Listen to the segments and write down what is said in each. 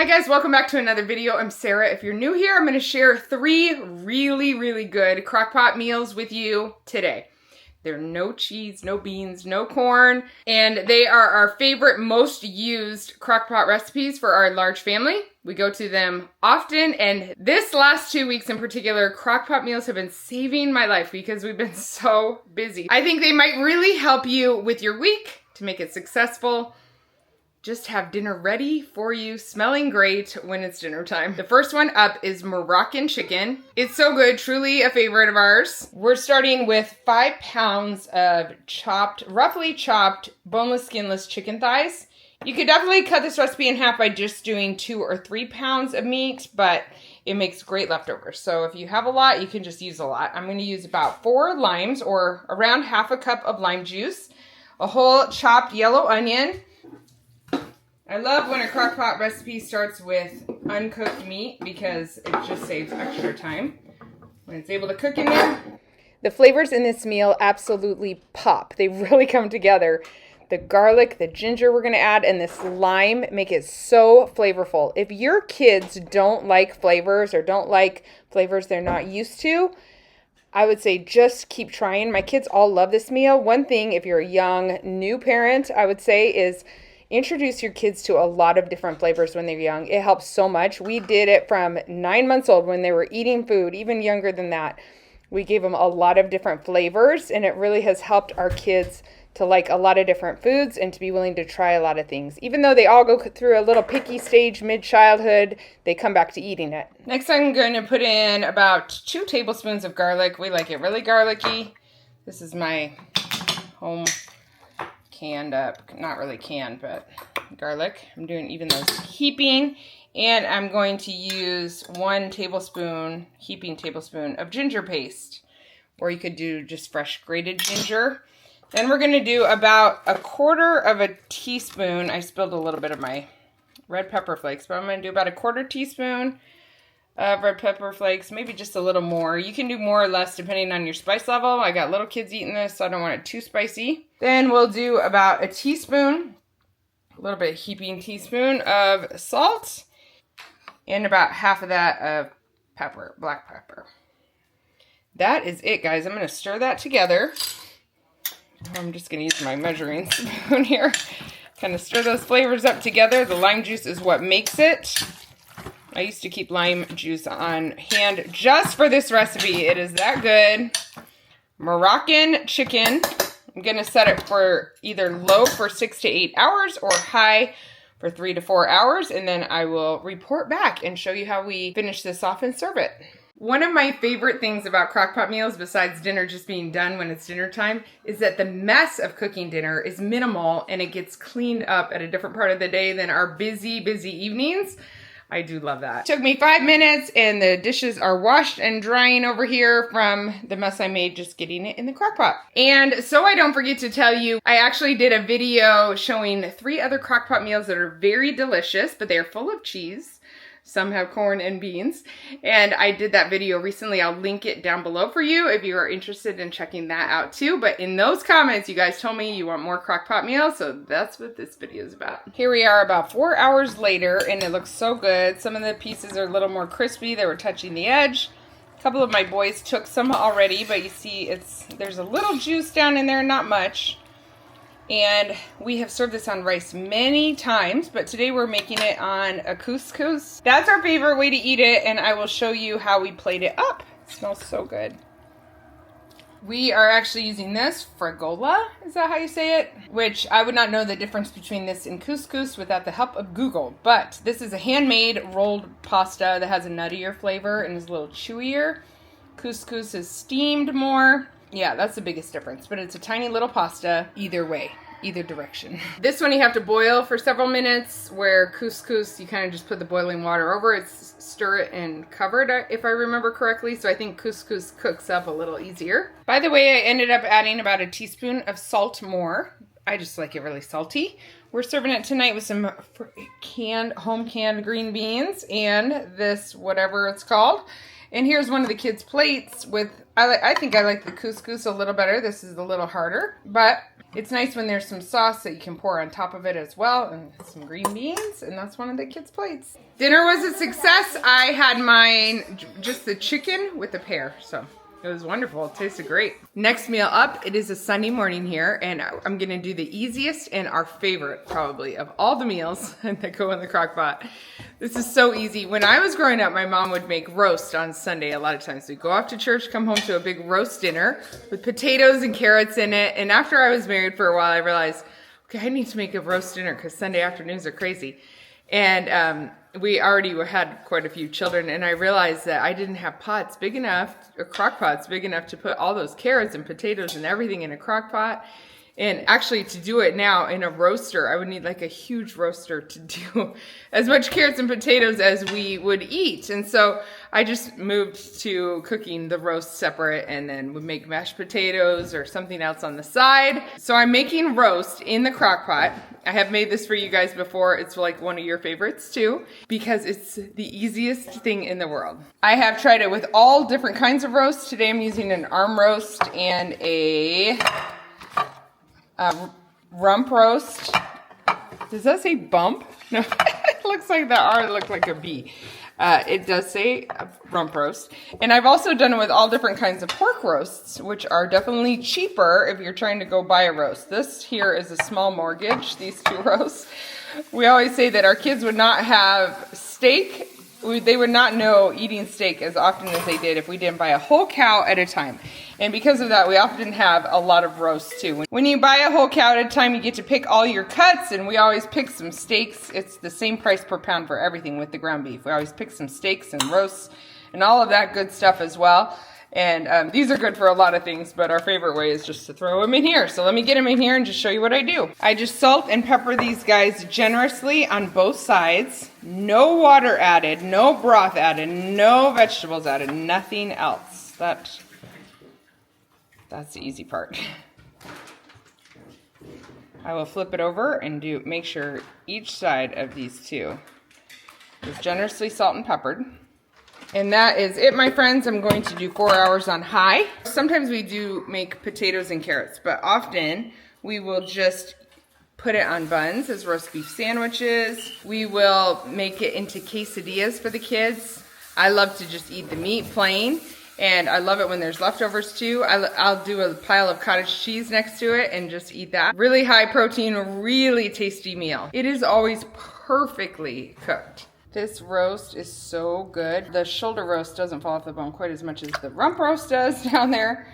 guys, welcome back to another video. I'm Sarah. If you're new here, I'm going to share 3 really good crock pot meals with you today. They're no cheese, no beans, no corn, and they are our favorite, most used crock pot recipes for our large family. We go to them often, and this last 2 weeks in particular, crock pot meals have been saving my life because we've been so busy. I think they might really help you with your week to make it successful. Just have dinner ready for you, smelling great when it's dinner time. The first one up is Moroccan chicken. It's so good, truly a favorite of ours. We're starting with 5 pounds of roughly chopped, boneless, skinless chicken thighs. You could definitely cut this recipe in half by just doing 2 or 3 pounds of meat, but it makes great leftovers. So if you have a lot, you can just use a lot. I'm gonna use about 4 limes, or around half a cup of lime juice, a whole chopped yellow onion. I love when a crock pot recipe starts with uncooked meat because it just saves extra time when it's able to cook in there. The flavors in this meal absolutely pop. They really come together. The garlic, the ginger we're going to add, and this lime make it so flavorful. If your kids don't like flavors or don't like flavors they're not used to, I would say just keep trying. My kids all love this meal. One thing, if you're a young, new parent, I would say is introduce your kids to a lot of different flavors when they're young. It helps so much. We did it from 9 months old when they were eating food, even younger than that. We gave them a lot of different flavors, and it really has helped our kids to like a lot of different foods and to be willing to try a lot of things. Even though they all go through a little picky stage mid-childhood, they come back to eating it. Next, I'm going to put in about 2 tablespoons of garlic. We like it really garlicky. This is my home canned up, not really canned, but garlic. I'm doing even those heaping, and I'm going to use 1 heaping tablespoon of ginger paste, or you could do just fresh grated ginger. Then we're going to do about 1/4 of a teaspoon. I spilled a little bit of my red pepper flakes, but I'm going to do about 1/4 teaspoon of red pepper flakes, maybe just a little more. You can do more or less depending on your spice level. I got little kids eating this, so I don't want it too spicy. Then we'll do about a teaspoon, a little bit heaping teaspoon of salt, and about half of that of pepper, black pepper. That is it, guys. I'm going to stir that together. I'm just going to use my measuring spoon here. Kind of stir those flavors up together. The lime juice is what makes it. I used to keep lime juice on hand just for this recipe. It is that good. Moroccan chicken. I'm going to set it for either low for 6 to 8 hours or high for 3 to 4 hours. And then I will report back and show you how we finish this off and serve it. One of my favorite things about crock pot meals, besides dinner just being done when it's dinner time, is that the mess of cooking dinner is minimal and it gets cleaned up at a different part of the day than our busy evenings. I do love that. It took me 5 minutes and the dishes are washed and drying over here from the mess I made just getting it in the crock pot. And so I don't forget to tell you, I actually did a video showing 3 other crock pot meals that are very delicious, but they are full of cheese. Some have corn and beans. And I did that video recently. I'll link it down below for you if you are interested in checking that out too. But in those comments, you guys told me you want more crock pot meals, so that's what this video is about. Here we are about 4 hours later, and it looks so good. Some of the pieces are a little more crispy. They were touching the edge. A couple of my boys took some already, but you see there's a little juice down in there, not much. And we have served this on rice many times, but today we're making it on a couscous. That's our favorite way to eat it, and I will show you how we plate it up. It smells so good. We are actually using this fragola, is that how you say it? Which I would not know the difference between this and couscous without the help of Google. But this is a handmade rolled pasta that has a nuttier flavor and is a little chewier. Couscous is steamed more. Yeah, that's the biggest difference, but it's a tiny little pasta either way, either direction. This one you have to boil for several minutes, where couscous, you kind of just put the boiling water over it, stir it and cover it, if I remember correctly. So I think couscous cooks up a little easier. By the way, I ended up adding about a teaspoon of salt more. I just like it really salty. We're serving it tonight with some home canned green beans and this, whatever it's called. And here's one of the kids' plates with, I think I like the couscous a little better. This is a little harder, but It's nice when there's some sauce that you can pour on top of it as well, and some green beans, and that's one of the kids' plates. Dinner was a success. I had mine, just the chicken with the pear, so it was wonderful. It tasted great. Next meal up, it is a Sunday morning here, and I'm gonna do the easiest and our favorite, probably, of all the meals that go in the crock pot. This is so easy. When I was growing up, my mom would make roast on Sunday a lot of times. We'd go off to church, come home to a big roast dinner with potatoes and carrots in it. And after I was married for a while, I realized, okay, I need to make a roast dinner because Sunday afternoons are crazy. And we already had quite a few children, and I realized that I didn't have pots big enough, or crock pots big enough to put all those carrots and potatoes and everything in a crock pot. And actually, to do it now in a roaster, I would need like a huge roaster to do as much carrots and potatoes as we would eat. And so I just moved to cooking the roast separate, and then would make mashed potatoes or something else on the side. So I'm making roast in the crock pot. I have made this for you guys before. It's like one of your favorites too, because it's the easiest thing in the world. I have tried it with all different kinds of roast. Today I'm using an arm roast and a rump roast. Does that say bump? No, it looks like the R looked like a B. It does say rump roast. And I've also done it with all different kinds of pork roasts, which are definitely cheaper if you're trying to go buy a roast. This here is a small mortgage, these two roasts. We always say that our kids would not have steak. They would not know eating steak as often as they did if we didn't buy a whole cow at a time. And because of that, we often have a lot of roasts too. When you buy a whole cow at a time, you get to pick all your cuts, and we always pick some steaks. It's the same price per pound for everything with the ground beef. We always pick some steaks and roasts and all of that good stuff as well. And these are good for a lot of things, but our favorite way is just to throw them in here. So let me get them in here and just show you what I do. I just salt and pepper these guys generously on both sides. No water added, no broth added, no vegetables added, nothing else. That's the easy part. I will flip it over and make sure each side of these two is generously salt and peppered. And that is it, my friends. I'm going to do 4 hours on high. Sometimes we do make potatoes and carrots, but often we will just put it on buns as roast beef sandwiches. We will make it into quesadillas for the kids. I love to just eat the meat plain, and I love it when there's leftovers too. I'll do a pile of cottage cheese next to it and just eat that. Really high protein, really tasty meal. It is always perfectly cooked. This roast is so good. The shoulder roast doesn't fall off the bone quite as much as the rump roast does down there,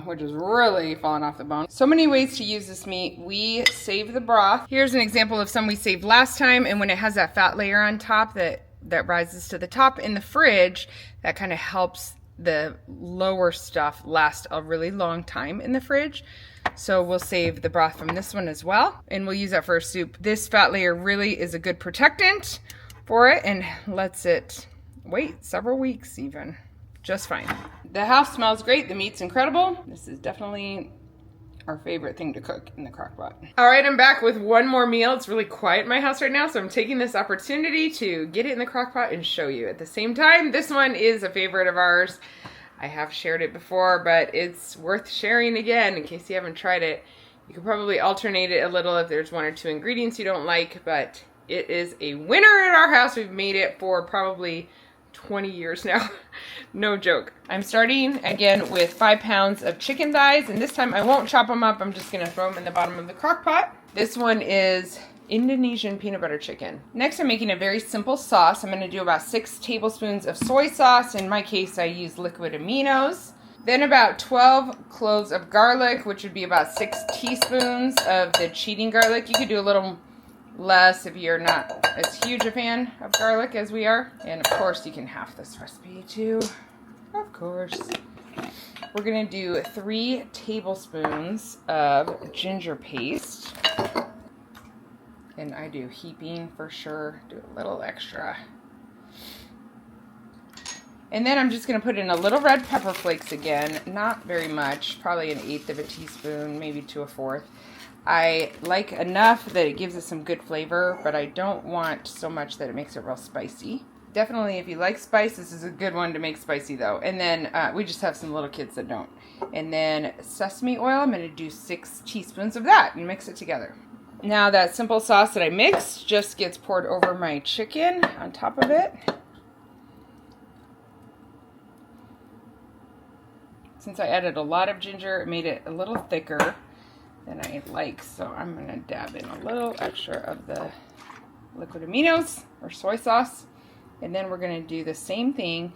which is really falling off the bone. So many ways to use this meat. We save the broth. Here's an example of some we saved last time, and when it has that fat layer on top that rises to the top in the fridge, that kind of helps the lower stuff last a really long time in the fridge. So we'll save the broth from this one as well, and we'll use that for a soup. This fat layer really is a good protectant for it and lets it wait several weeks even. Just fine. The house smells great. The meat's incredible. This is definitely our favorite thing to cook in the crock pot. All right, I'm back with one more meal. It's really quiet in my house right now, so I'm taking this opportunity to get it in the crock pot and show you at the same time. This one is a favorite of ours. I have shared it before, but it's worth sharing again in case you haven't tried it. You could probably alternate it a little if there's one or two ingredients you don't like, but it is a winner at our house. We've made it for probably 20 years now. No joke. I'm starting again with 5 pounds of chicken thighs, and this time I won't chop them up. I'm just gonna throw them in the bottom of the crock pot. This one is Indonesian peanut butter chicken. Next, I'm making a very simple sauce. I'm gonna do about 6 tablespoons of soy sauce. In my case, I use liquid aminos. Then about 12 cloves of garlic, which would be about 6 teaspoons of the cheating garlic. You could do a little less if you're not as huge a fan of garlic as we are. And of course, you can half this recipe too. Of course. We're gonna do 3 tablespoons of ginger paste. And I do heaping for sure, do a little extra. And then I'm just gonna put in a little red pepper flakes again, not very much, probably 1/8 of a teaspoon, maybe to 1/4. I like enough that it gives us some good flavor, but I don't want so much that it makes it real spicy. Definitely, if you like spice, this is a good one to make spicy though. And then we just have some little kids that don't. And then sesame oil, I'm going to do 6 teaspoons of that and mix it together. Now that simple sauce that I mixed just gets poured over my chicken on top of it. Since I added a lot of ginger, it made it a little thicker than I like. So I'm going to dab in a little extra of the liquid aminos or soy sauce. And then we're going to do the same thing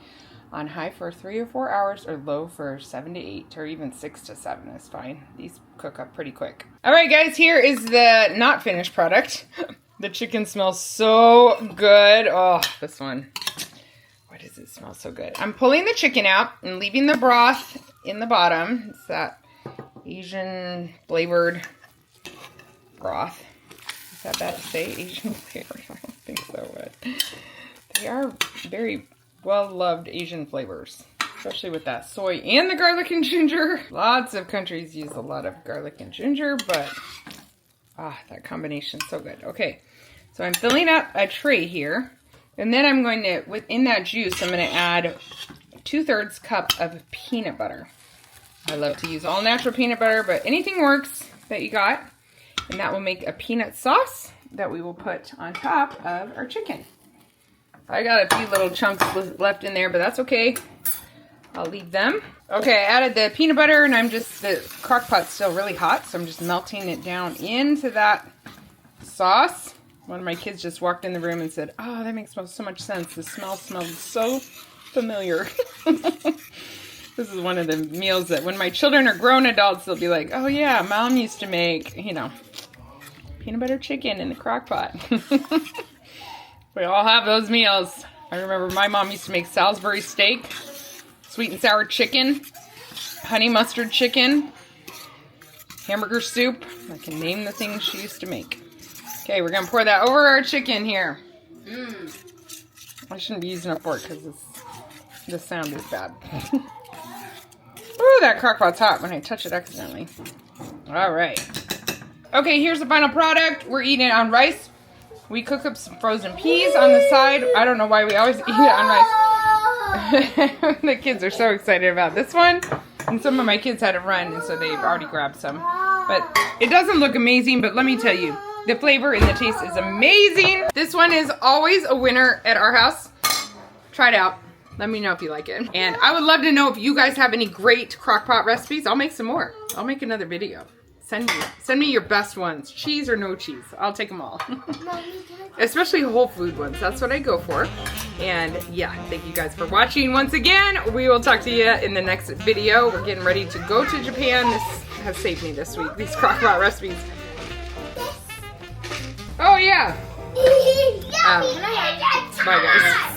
on high for 3 or 4 hours or low for 7 to 8 or even 6 to 7 is fine. These cook up pretty quick. All right, guys, here is the not finished product. The chicken smells so good. Oh, this one. Why does it smell so good? I'm pulling the chicken out and leaving the broth in the bottom. It's that Asian flavored broth. Is that bad to say? Asian flavored? I don't think so, but they are very well-loved Asian flavors, especially with that soy and the garlic and ginger. Lots of countries use a lot of garlic and ginger, but that combination is so good. Okay, so I'm filling up a tray here, and then I'm going to, within that juice, I'm going to add 2/3 cup of peanut butter. I love to use all natural peanut butter, but anything works that you got, and that will make a peanut sauce that we will put on top of our chicken. I got a few little chunks left in there, but that's okay. I'll leave them. Okay, I added the peanut butter, and the crock pot's still really hot, so I'm just melting it down into that sauce. One of my kids just walked in the room and said, "Oh, that makes so much sense. The smell smells so familiar." This is one of the meals that when my children are grown adults, they'll be like, "Oh yeah, Mom used to make, peanut butter chicken in the crock pot." We all have those meals. I remember my mom used to make Salisbury steak, sweet and sour chicken, honey mustard chicken, hamburger soup. I can name the things she used to make. Okay, we're gonna pour that over our chicken here. I shouldn't be using a fork because the sound is bad. Ooh, that crock pot's hot when I touch it accidentally. All right. Okay, here's the final product. We're eating it on rice. We cook up some frozen peas on the side. I don't know why we always eat it on rice. The kids are so excited about this one. And some of my kids had to run, and so they've already grabbed some. But it doesn't look amazing, but let me tell you, the flavor and the taste is amazing. This one is always a winner at our house. Try it out. Let me know if you like it. And I would love to know if you guys have any great crock pot recipes. I'll make some more. I'll make another video. Send me your best ones. Cheese or no cheese. I'll take them all. Especially whole food ones. That's what I go for. And yeah, thank you guys for watching once again. We will talk to you in the next video. We're getting ready to go to Japan. This has saved me this week, these crock pot recipes. Oh yeah. Bye guys.